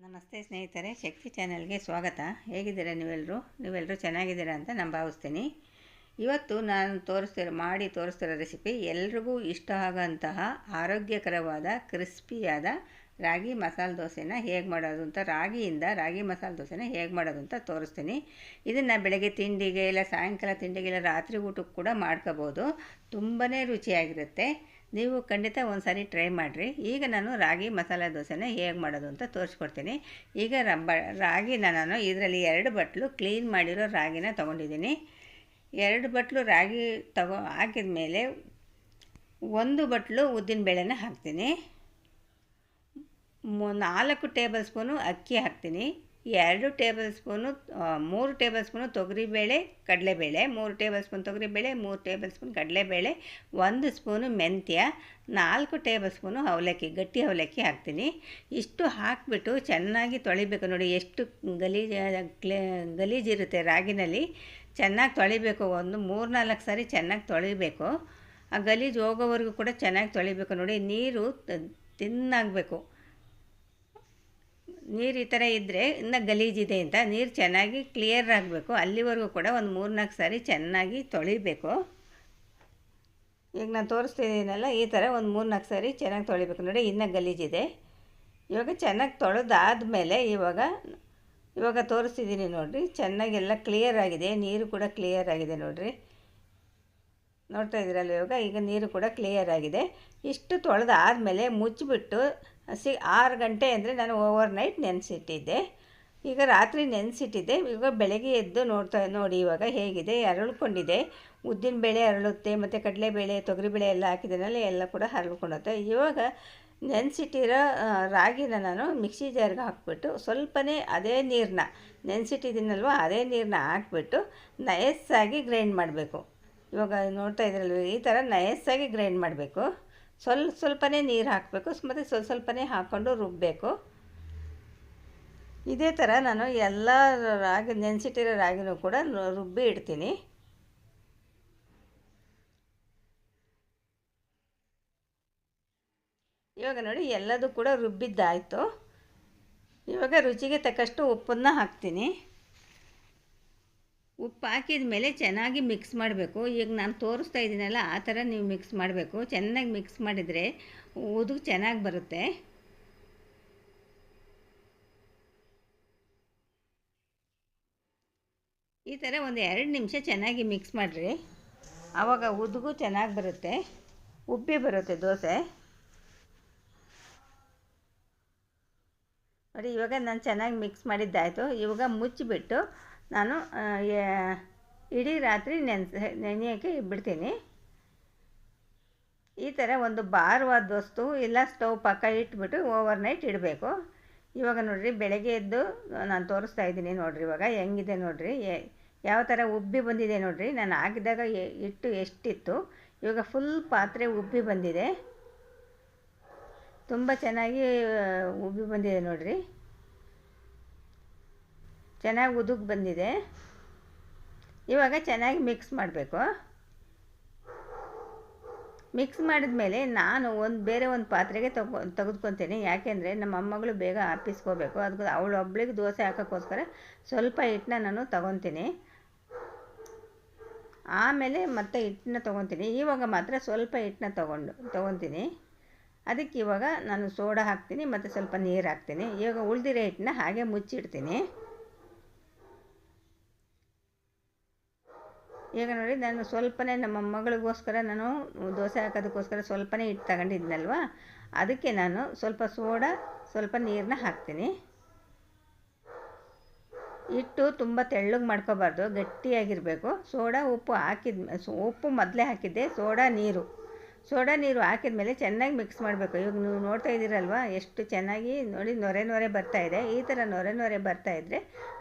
ನಮಸ್ತೆ ಸ್ನೇಹಿತರೆ, ಶಕ್ತಿ ಚಾನೆಲ್ಗೆ ಸ್ವಾಗತ. ಹೇಗಿದ್ದೀರಾ ನೀವೆಲ್ಲರೂ ಚೆನ್ನಾಗಿದ್ದೀರಾ ಅಂತ ನಾನು ಭಾವಿಸ್ತೀನಿ. ಇವತ್ತು ನಾನು ಮಾಡಿ ತೋರಿಸ್ತಿರೋ ರೆಸಿಪಿ ಎಲ್ರಿಗೂ ಇಷ್ಟ ಆಗೋಂತಹ ಆರೋಗ್ಯಕರವಾದ ಕ್ರಿಸ್ಪಿಯಾದ ರಾಗಿ ಮಸಾಲೆ ದೋಸೆನ ಹೇಗೆ ಮಾಡೋದು ಅಂತ, ರಾಗಿ ಮಸಾಲೆ ದೋಸೆನ ಹೇಗೆ ಮಾಡೋದು ಅಂತ ತೋರಿಸ್ತೀನಿ. ಇದನ್ನು ಬೆಳಗ್ಗೆ ತಿಂಡಿಗೆ ಇಲ್ಲ ಸಾಯಂಕಾಲ ತಿಂಡಿಗೆ ಇಲ್ಲ ರಾತ್ರಿ ಊಟಕ್ಕೆ ಕೂಡ ಮಾಡ್ಕೋಬೋದು. ತುಂಬಾ ರುಚಿಯಾಗಿರುತ್ತೆ. ನೀವು ಖಂಡಿತ ಒಂದು ಸಾರಿ ಟ್ರೈ ಮಾಡಿರಿ. ಈಗ ನಾನು ರಾಗಿ ಮಸಾಲೆ ದೋಸೆನ ಹೇಗೆ ಮಾಡೋದು ಅಂತ ತೋರಿಸ್ಕೊಡ್ತೀನಿ. ಈಗ ರಾಗಿನ ನಾನು ಇದರಲ್ಲಿ 2 ಬಟ್ಲು ಕ್ಲೀನ್ ಮಾಡಿರೋ ರಾಗಿನ ತೊಗೊಂಡಿದ್ದೀನಿ. 2 ಬಟ್ಲು ರಾಗಿ ಹಾಕಿದ ಮೇಲೆ 1 ಬಟ್ಲು ಉದ್ದಿನಬೇಳೆನ ಹಾಕ್ತೀನಿ. 4 ಟೇಬಲ್ ಸ್ಪೂನು ಅಕ್ಕಿ ಹಾಕ್ತೀನಿ. 3 ಟೇಬಲ್ ಸ್ಪೂನು ತೊಗರಿಬೇಳೆ ಕಡಲೆಬೇಳೆ, 3 ಟೇಬಲ್ ಸ್ಪೂನ್ ತೊಗರಿಬೇಳೆ, 3 ಟೇಬಲ್ ಸ್ಪೂನ್ ಕಡಲೆಬೇಳೆ, 1 ಸ್ಪೂನು ಮೆಂತ್ಯ, 4 ಟೇಬಲ್ ಸ್ಪೂನು ಅವಲಕ್ಕಿ, ಗಟ್ಟಿ ಅವಲಕ್ಕಿ ಹಾಕ್ತೀನಿ. ಇಷ್ಟು ಹಾಕಿಬಿಟ್ಟು ಚೆನ್ನಾಗಿ ತೊಳಿಬೇಕು. ನೋಡಿ ಎಷ್ಟು ಗಲೀಜಿರುತ್ತೆ ರಾಗಿನಲ್ಲಿ. ಚೆನ್ನಾಗಿ ತೊಳಿಬೇಕು. ಒಂದು 3-4 ಸಾರಿ ಚೆನ್ನಾಗಿ ತೊಳಿಬೇಕು. ಆ ಗಲೀಜು ಹೋಗೋವರೆಗೂ ಕೂಡ ಚೆನ್ನಾಗಿ ತೊಳಿಬೇಕು. ನೋಡಿ, ನೀರು ತಿನ್ನಾಗಬೇಕು. ನೀರು ಈ ಥರ ಇದ್ದರೆ ಇನ್ನು ಗಲೀಜಿದೆ ಅಂತ, ನೀರು ಚೆನ್ನಾಗಿ ಕ್ಲಿಯರ್ ಆಗಬೇಕು. ಅಲ್ಲಿವರೆಗೂ ಕೂಡ ಒಂದು 3-4 ಸಾರಿ ಚೆನ್ನಾಗಿ ತೊಳಿಬೇಕು. ಈಗ ನಾನು ತೋರಿಸ್ತಿದ್ದೀನಲ್ಲ, ಈ ಥರ ಒಂದು 3-4 ಸಾರಿ ಚೆನ್ನಾಗಿ ತೊಳಿಬೇಕು. ನೋಡಿ, ಇನ್ನೂ ಗಲೀಜಿದೆ. ಇವಾಗ ಚೆನ್ನಾಗಿ ತೊಳೆದಾದಮೇಲೆ ಇವಾಗ ತೋರಿಸ್ತಿದ್ದೀನಿ ನೋಡಿರಿ. ಚೆನ್ನಾಗೆಲ್ಲ ಕ್ಲಿಯರ್ ಆಗಿದೆ. ನೀರು ಕೂಡ ಕ್ಲಿಯರ್ ಆಗಿದೆ ನೋಡಿರಿ. ನೋಡ್ತಾ ಇದ್ದೀರಲ್ಲ, ಈಗ ನೀರು ಕೂಡ ಕ್ಲಿಯರ್ ಆಗಿದೆ. ಇಷ್ಟು ತೊಳೆದಾದಮೇಲೆ ಮುಚ್ಚಿಬಿಟ್ಟು 6 ಗಂಟೆ ಅಂದರೆ ನಾನು ಓವರ್ನೈಟ್ ನೆನೆಸಿಟ್ಟಿದ್ದೆ. ಈಗ ರಾತ್ರಿ ನೆನೆಸಿಟ್ಟಿದ್ದೆ. ಇವಾಗ ಬೆಳಗ್ಗೆ ಎದ್ದು ನೋಡಿ ಇವಾಗ ಹೇಗಿದೆ, ಅರಳ್ಕೊಂಡಿದೆ. ಉದ್ದಿನಬೇಳೆ ಅರಳುತ್ತೆ, ಮತ್ತು ಕಡಲೆಬೇಳೆ ತೊಗರಿಬೇಳೆ ಎಲ್ಲ ಹಾಕಿದ್ದೀನಲ್ಲ, ಎಲ್ಲ ಕೂಡ ಅರಳ್ಕೊಂಡುತ್ತೆ. ಇವಾಗ ನೆನೆಸಿಟ್ಟಿರೋ ರಾಗಿನ ನಾನು ಮಿಕ್ಸಿ ಜಾರ್ಗೆ ಹಾಕ್ಬಿಟ್ಟು ಸ್ವಲ್ಪನೇ ಅದೇ ನೀರನ್ನ ನೆನೆಸಿಟ್ಟಿದ್ದೀನಲ್ವ, ಅದೇ ನೀರನ್ನ ಹಾಕ್ಬಿಟ್ಟು ನಯಸ್ಸಾಗಿ ಗ್ರೈಂಡ್ ಮಾಡಬೇಕು. ಇವಾಗ ನೋಡ್ತಾ ಇದ್ದೀರಲ್ವ, ಈ ಥರ ನಯಸ್ಸಾಗಿ ಗ್ರೈಂಡ್ ಮಾಡಬೇಕು. ಸ್ವಲ್ಪನೇ ನೀರು ಹಾಕಬೇಕು, ಮತ್ತು ಸ್ವಲ್ಪನೇ ಹಾಕ್ಕೊಂಡು ರುಬ್ಬಬೇಕು. ಇದೇ ಥರ ನಾನು ಎಲ್ಲ ನೆನೆಸಿಟ್ಟಿರೋ ರಾಗಿನೂ ಕೂಡ ರುಬ್ಬಿ ಇಡ್ತೀನಿ. ಇವಾಗ ನೋಡಿ, ಎಲ್ಲದೂ ಕೂಡ ರುಬ್ಬಿದ್ದಾಯಿತು. ಇವಾಗ ರುಚಿಗೆ ತಕ್ಕಷ್ಟು ಉಪ್ಪನ್ನು ಹಾಕ್ತೀನಿ. ಉಪ್ಪು ಹಾಕಿದ ಮೇಲೆ ಚೆನ್ನಾಗಿ ಮಿಕ್ಸ್ ಮಾಡಬೇಕು. ಈಗ ನಾನು ತೋರಿಸ್ತಾ ಇದ್ದೀನಲ್ಲ, ಆ ಥರ ನೀವು ಮಿಕ್ಸ್ ಮಾಡಬೇಕು. ಚೆನ್ನಾಗಿ ಮಿಕ್ಸ್ ಮಾಡಿದರೆ ಉದುರು ಚೆನ್ನಾಗಿ ಬರುತ್ತೆ. ಈ ಥರ ಒಂದು 2 ನಿಮಿಷ ಚೆನ್ನಾಗಿ ಮಿಕ್ಸ್ ಮಾಡಿರಿ. ಆವಾಗ ಉದುಗು ಚೆನ್ನಾಗಿ ಬರುತ್ತೆ, ಉಬ್ಬಿ ಬರುತ್ತೆ ದೋಸೆ. ನೋಡಿ, ಇವಾಗ ನಾನು ಚೆನ್ನಾಗಿ ಮಿಕ್ಸ್ ಮಾಡಿದ್ದಾಯಿತು. ಇವಾಗ ಮುಚ್ಚಿಬಿಟ್ಟು ನಾನು ಇಡೀ ರಾತ್ರಿ ನೆನೆಯೋಕ್ಕೆ ಬಿಡ್ತೀನಿ. ಈ ಥರ ಒಂದು ಭಾರವಾದ ವಸ್ತು ಇಲ್ಲ ಸ್ಟವ್ ಪಕ್ಕ ಇಟ್ಬಿಟ್ಟು ಓವರ್ನೈಟ್ ಇಡಬೇಕು. ಇವಾಗ ನೋಡಿರಿ, ಬೆಳಗ್ಗೆ ಎದ್ದು ನಾನು ತೋರಿಸ್ತಾ ಇದ್ದೀನಿ ನೋಡಿರಿ. ಇವಾಗ ಹೆಂಗಿದೆ ನೋಡಿರಿ, ಯಾವ ಥರ ಉಬ್ಬಿ ಬಂದಿದೆ ನೋಡಿರಿ. ನಾನು ಹಾಕಿದಾಗ ಹಿಟ್ಟು ಎಷ್ಟಿತ್ತು, ಇವಾಗ ಫುಲ್ ಪಾತ್ರೆ ಉಬ್ಬಿ ಬಂದಿದೆ. ತುಂಬ ಚೆನ್ನಾಗಿ ಉಬ್ಬಿ ಬಂದಿದೆ ನೋಡಿರಿ. ಚೆನ್ನಾಗಿ ಉದುಗ್ ಬಂದಿದೆ. ಇವಾಗ ಚೆನ್ನಾಗಿ ಮಿಕ್ಸ್ ಮಾಡಬೇಕು. ಮಿಕ್ಸ್ ಮಾಡಿದ ಮೇಲೆ ನಾನು ಬೇರೆ ಒಂದು ಪಾತ್ರೆಗೆ ತೆಗೆದುಕೊತೀನಿ. ಯಾಕೆಂದರೆ ನಮ್ಮ ಮೊಮ್ಮಗಳು ಬೇಗ ಆಫೀಸ್ಗೆ ಹೋಗಬೇಕು. ಅದಕ್ಕೆ ಅವಳೊಬ್ಳಿಗೆ ದೋಸೆ ಹಾಕೋಕ್ಕೋಸ್ಕರ ಸ್ವಲ್ಪ ಹಿಟ್ಟನ್ನ ನಾನು ತೊಗೊತೀನಿ. ಆಮೇಲೆ ಮತ್ತೆ ಹಿಟ್ಟನ್ನ ತೊಗೊತೀನಿ. ಇವಾಗ ಮಾತ್ರ ಸ್ವಲ್ಪ ಹಿಟ್ಟನ್ನ ತೊಗೊತೀನಿ. ಅದಕ್ಕೆ ಇವಾಗ ನಾನು ಸೋಡಾ ಹಾಕ್ತೀನಿ ಮತ್ತು ಸ್ವಲ್ಪ ನೀರು ಹಾಕ್ತೀನಿ. ಇವಾಗ ಉಳಿದಿರೋ ಹಿಟ್ಟನ್ನ ಹಾಗೆ ಮುಚ್ಚಿಡ್ತೀನಿ. ಈಗ ನೋಡಿ, ನಾನು ಸ್ವಲ್ಪನೇ ನಮ್ಮ ಮಗಳಿಗೋಸ್ಕರ ನಾನು ದೋಸೆ ಹಾಕೋದಕ್ಕೋಸ್ಕರ ಸ್ವಲ್ಪನೇ ಹಿಟ್ಟು ತಗೊಂಡಿದ್ನಲ್ವ, ಅದಕ್ಕೆ ನಾನು ಸ್ವಲ್ಪ ಸೋಡಾ ಸ್ವಲ್ಪ ನೀರನ್ನ ಹಾಕ್ತೀನಿ. ಹಿಟ್ಟು ತುಂಬ ತೆಳ್ಳಗೆ ಮಾಡ್ಕೋಬಾರ್ದು, ಗಟ್ಟಿಯಾಗಿರಬೇಕು. ಸೋಡಾ ಉಪ್ಪು ಮೊದಲೇ ಹಾಕಿದ್ದೆ. ಸೋಡಾ ನೀರು ಹಾಕಿದ ಮೇಲೆ ಚೆನ್ನಾಗಿ ಮಿಕ್ಸ್ ಮಾಡಬೇಕು. ಇವಾಗ ನೀವು ನೋಡ್ತಾ ಇದ್ದೀರಲ್ವ, ಎಷ್ಟು ಚೆನ್ನಾಗಿ ನೋಡಿ ನೊರೆ ಬರ್ತಾಯಿದೆ. ಈ ಥರ ನೊರೆ ಬರ್ತಾಯಿದ್ರೆ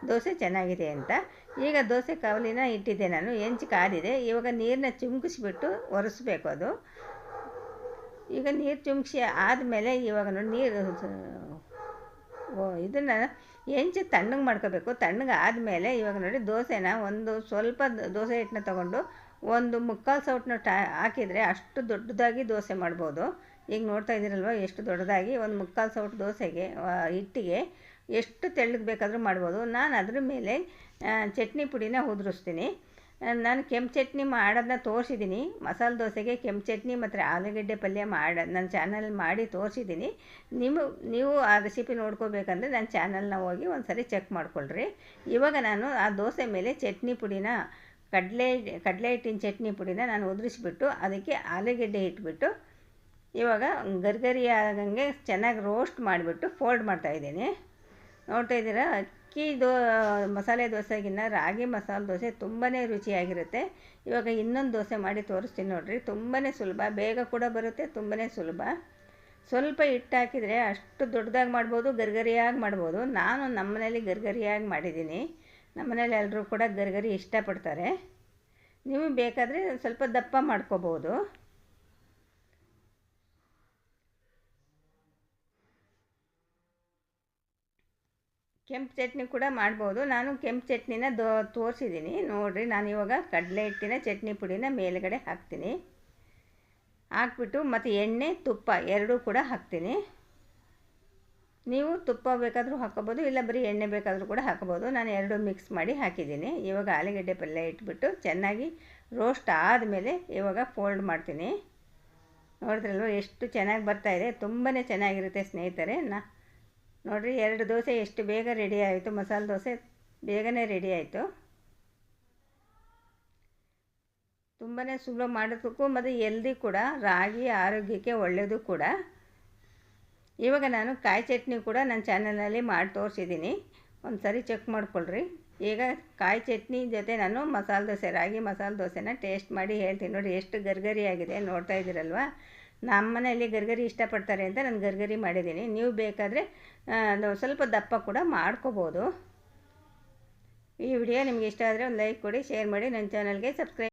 ದೋಸೆ ಚೆನ್ನಾಗಿದೆ ಅಂತ. ಈಗ ದೋಸೆ ಕಾವಲಿನ ಇಟ್ಟಿದ್ದೆ ನಾನು, ಹೆಂಚು ಕಾದಿದೆ. ಇವಾಗ ನೀರನ್ನ ಚಿಮ್ಕಿಸ್ಬಿಟ್ಟು ಒರೆಸ್ಬೇಕು ಅದು. ಈಗ ನೀರು ಚಿಮ್ಕಿಸಿ ಆದಮೇಲೆ ಇವಾಗ ನೋಡಿ ಇದನ್ನು ಹೆಂಚು ತಣ್ಣಗೆ ಮಾಡ್ಕೋಬೇಕು. ತಣ್ಣಗೆ ಆದಮೇಲೆ ಇವಾಗ ನೋಡಿ, ದೋಸೆನ ಸ್ವಲ್ಪ ದೋಸೆ ಹಿಟ್ಟನ್ನ ತೊಗೊಂಡು 1/4 ಸೌಟನ್ನ ಹಾಕಿದರೆ ಅಷ್ಟು ದೊಡ್ಡದಾಗಿ ದೋಸೆ ಮಾಡ್ಬೋದು. ಈಗ ನೋಡ್ತಾ ಇದ್ದೀರಲ್ವ, ಎಷ್ಟು ದೊಡ್ಡದಾಗಿ 1/4 ಸೌಟು ದೋಸೆಗೆ ಹಿಟ್ಟಿಗೆ ಎಷ್ಟು ತೆಳ್ಳಗೆ ಬೇಕಾದರೂ ಮಾಡ್ಬೋದು. ನಾನು ಅದ್ರ ಮೇಲೆ ಚಟ್ನಿ ಪುಡಿನ ಉದುರಿಸ್ತೀನಿ. ನಾನು ಕೆಂಪು ಚಟ್ನಿ ಮಾಡೋದನ್ನ ತೋರಿಸಿದ್ದೀನಿ. ಮಸಾಲೆ ದೋಸೆಗೆ ಕೆಂಪು ಚಟ್ನಿ ಮತ್ತು ಆಲೂಗಡ್ಡೆ ಪಲ್ಯ ನನ್ನ ಚಾನಲ್ ಮಾಡಿ ತೋರಿಸಿದ್ದೀನಿ. ನೀವು ಆ ರೆಸಿಪಿ ನೋಡ್ಕೋಬೇಕಂದ್ರೆ ನನ್ನ ಚಾನಲ್ನ ಹೋಗಿ ಒಂದು ಸರಿ ಚೆಕ್ ಮಾಡ್ಕೊಳ್ರಿ. ಇವಾಗ ನಾನು ಆ ದೋಸೆ ಮೇಲೆ ಚಟ್ನಿ ಪುಡಿನ ಕಡಲೆ ಹಿಟ್ಟಿನ ಚಟ್ನಿ ಪುಡಿನ ನಾನು ಉದುರಿಸ್ಬಿಟ್ಟು ಅದಕ್ಕೆ ಆಲೂಗಡ್ಡೆ ಇಟ್ಬಿಟ್ಟು ಇವಾಗ ಗರ್ಗರಿ ಆಗಂಗೆ ಚೆನ್ನಾಗಿ ರೋಸ್ಟ್ ಮಾಡಿಬಿಟ್ಟು ಫೋಲ್ಡ್ ಮಾಡ್ತಾಯಿದ್ದೀನಿ. ನೋಡ್ತಾ ಇದ್ದೀರಾ, ಮಸಾಲೆ ದೋಸೆಗಿನ್ನ ರಾಗಿ ಮಸಾಲೆ ದೋಸೆ ತುಂಬಾ ರುಚಿಯಾಗಿರುತ್ತೆ. ಇವಾಗ ಇನ್ನೊಂದು ದೋಸೆ ಮಾಡಿ ತೋರಿಸ್ತೀನಿ ನೋಡಿರಿ. ತುಂಬಾ ಸುಲಭ, ಬೇಗ ಕೂಡ ಬರುತ್ತೆ, ತುಂಬಾ ಸುಲಭ. ಸ್ವಲ್ಪ ಹಿಟ್ಟು ಹಾಕಿದರೆ ಅಷ್ಟು ದೊಡ್ಡದಾಗಿ ಮಾಡ್ಬೋದು, ಗರ್ಗರಿಯಾಗಿ ಮಾಡ್ಬೋದು. ನಾನು ನಮ್ಮನೇಲಿ ಗರ್ಗರಿಯಾಗಿ ಮಾಡಿದ್ದೀನಿ. ನಮ್ಮನೇಲಿ ಎಲ್ಲರೂ ಕೂಡ ಗರ್ಗರಿ ಇಷ್ಟಪಡ್ತಾರೆ. ನೀವು ಬೇಕಾದರೆ ಸ್ವಲ್ಪ ದಪ್ಪ ಮಾಡ್ಕೋಬೋದು. ಕೆಂಪು ಚಟ್ನಿ ಕೂಡ ಮಾಡ್ಬೋದು. ನಾನು ಕೆಂಪು ಚಟ್ನಿನ ತೋರಿಸಿದ್ದೀನಿ ನೋಡಿರಿ. ನಾನು ಇವಾಗ ಕಡಲೆ ಹಿಟ್ಟಿನ ಚಟ್ನಿ ಪುಡಿನ ಮೇಲುಗಡೆ ಹಾಕ್ತೀನಿ. ಹಾಕ್ಬಿಟ್ಟು ಮತ್ತು ಎಣ್ಣೆ ತುಪ್ಪ ಎರಡೂ ಕೂಡ ಹಾಕ್ತೀನಿ. ನೀವು ತುಪ್ಪ ಬೇಕಾದರೂ ಹಾಕ್ಕೋಬೋದು, ಇಲ್ಲ ಬರೀ ಎಣ್ಣೆ ಬೇಕಾದರೂ ಕೂಡ ಹಾಕ್ಬೋದು. ನಾನು ಎರಡೂ ಮಿಕ್ಸ್ ಮಾಡಿ ಹಾಕಿದ್ದೀನಿ. ಇವಾಗ ಆಲೂಗಡ್ಡೆ ಪಲ್ಯ ಇಟ್ಬಿಟ್ಟು ಚೆನ್ನಾಗಿ ರೋಸ್ಟ್ ಆದಮೇಲೆ ಇವಾಗ ಫೋಲ್ಡ್ ಮಾಡ್ತೀನಿ. ನೋಡಿದ್ರಲ್ವ ಎಷ್ಟು ಚೆನ್ನಾಗಿ ಬರ್ತಾಯಿದೆ, ತುಂಬಾ ಚೆನ್ನಾಗಿರುತ್ತೆ ಸ್ನೇಹಿತರೆ. ನೋಡಿರಿ, 2 ದೋಸೆ ಎಷ್ಟು ಬೇಗ ರೆಡಿ ಆಯಿತು. ಮಸಾಲೆ ದೋಸೆ ಬೇಗನೆ ರೆಡಿ ಆಯಿತು. ತುಂಬಾ ಸುಲಭ ಮಾಡೋದಕ್ಕೂ ಮತ್ತು ಎಲ್ದಿ ಕೂಡ, ರಾಗಿ ಆರೋಗ್ಯಕ್ಕೆ ಒಳ್ಳೆಯದು ಕೂಡ. ಇವಾಗ ನಾನು ಕಾಯಿ ಚಟ್ನಿ ಕೂಡ ನನ್ನ ಚಾನಲ್ನಲ್ಲಿ ಮಾಡಿ ತೋರಿಸಿದ್ದೀನಿ, ಒಂದು ಸರಿ ಚೆಕ್ ಮಾಡ್ಕೊಳ್ರಿ. ಈಗ ಕಾಯಿ ಚಟ್ನಿ ಜೊತೆ ನಾನು ರಾಗಿ ಮಸಾಲೆ ದೋಸೆನ ಟೇಸ್ಟ್ ಮಾಡಿ ಹೇಳ್ತೀನಿ. ನೋಡಿ ಎಷ್ಟು ಗರ್ಗರಿಯಾಗಿದೆ, ನೋಡ್ತಾ ಇದ್ದೀರಲ್ವ. ನಮ್ಮ ಮನೆಯಲ್ಲಿ ಗರ್ಗರಿ ಇಷ್ಟಪಡ್ತಾರೆ ಅಂತ ನಾನು ಗರ್ಗರಿ ಮಾಡಿದ್ದೀನಿ. ನೀವು ಬೇಕಾದರೆ ಸ್ವಲ್ಪ ದಪ್ಪ ಕೂಡ ಮಾಡ್ಕೋಬೋದು. ಈ ವಿಡಿಯೋ ನಿಮಗೆ ಇಷ್ಟ ಆದರೆ ಒಂದು ಲೈಕ್ ಕೊಡಿ, ಶೇರ್ ಮಾಡಿ, ನನ್ನ ಚಾನಲ್ಗೆ ಸಬ್ಸ್ಕ್ರೈಬ್